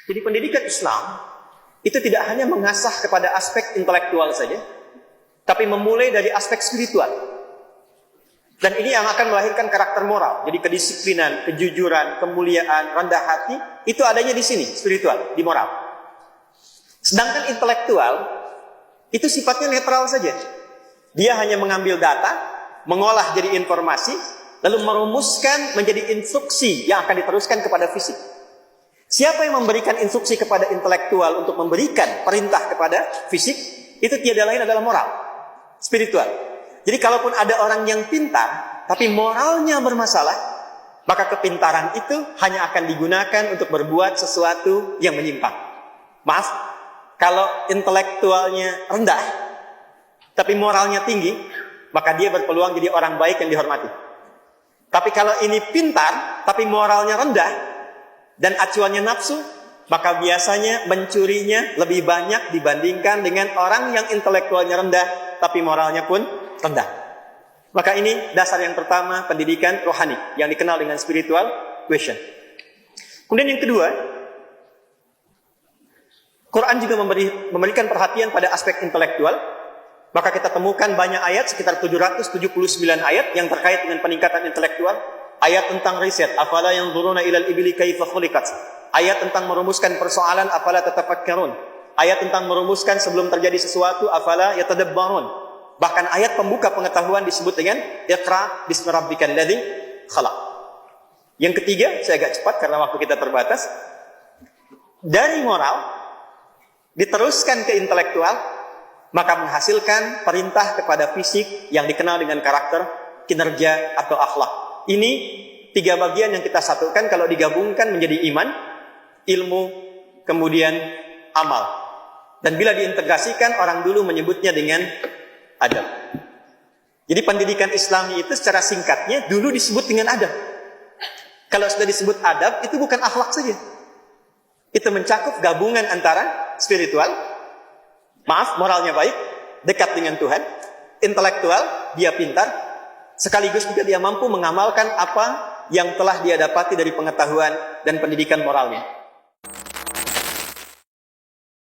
Jadi pendidikan Islam itu tidak hanya mengasah kepada aspek intelektual saja, tapi memulai dari aspek spiritual. Dan ini yang akan melahirkan karakter moral. Jadi kedisiplinan, kejujuran, kemuliaan, rendah hati, itu adanya di sini, spiritual, di moral. Sedangkan intelektual, itu sifatnya netral saja. Dia hanya mengambil data, mengolah jadi informasi, lalu merumuskan menjadi instruksi yang akan diteruskan kepada fisik. Siapa yang memberikan instruksi kepada intelektual untuk memberikan perintah kepada fisik, itu tiada lain adalah moral, spiritual. Jadi kalaupun ada orang yang pintar, tapi moralnya bermasalah, maka kepintaran itu hanya akan digunakan untuk berbuat sesuatu yang menyimpang. Maaf, kalau intelektualnya rendah, tapi moralnya tinggi, maka dia berpeluang jadi orang baik yang dihormati. Tapi kalau ini pintar, tapi moralnya rendah, dan acuannya nafsu, maka biasanya mencurinya lebih banyak dibandingkan dengan orang yang intelektualnya rendah, tapi moralnya pun rendah. Maka ini dasar yang pertama, pendidikan rohani, yang dikenal dengan spiritual question. Kemudian yang kedua, Quran juga memberikan perhatian pada aspek intelektual. Maka kita temukan banyak ayat, sekitar 779 ayat yang terkait dengan peningkatan intelektual. Ayat tentang riset, afala yanzuruna ilal ibli kaifa khuliqat. Ayat tentang merumuskan persoalan, afala tatafakkarun. Ayat tentang merumuskan sebelum terjadi sesuatu, afala yatadabbarun. Bahkan ayat pembuka pengetahuan disebut dengan Iqra bismi rabbikal ladzi khalaq. Yang ketiga, saya agak cepat karena waktu kita terbatas. Dari moral diteruskan ke intelektual, maka menghasilkan perintah kepada fisik yang dikenal dengan karakter kinerja atau akhlak. Ini tiga bagian yang kita satukan kalau digabungkan menjadi iman, ilmu, kemudian amal. Dan bila diintegrasikan, orang dulu menyebutnya dengan adab. Jadi pendidikan Islami itu secara singkatnya dulu disebut dengan adab. Kalau sudah disebut adab, itu bukan akhlak saja. Itu mencakup gabungan antara spiritual, maaf, moralnya baik, dekat dengan Tuhan, intelektual, dia pintar, sekaligus juga dia mampu mengamalkan apa yang telah dia dapati dari pengetahuan dan pendidikan moralnya.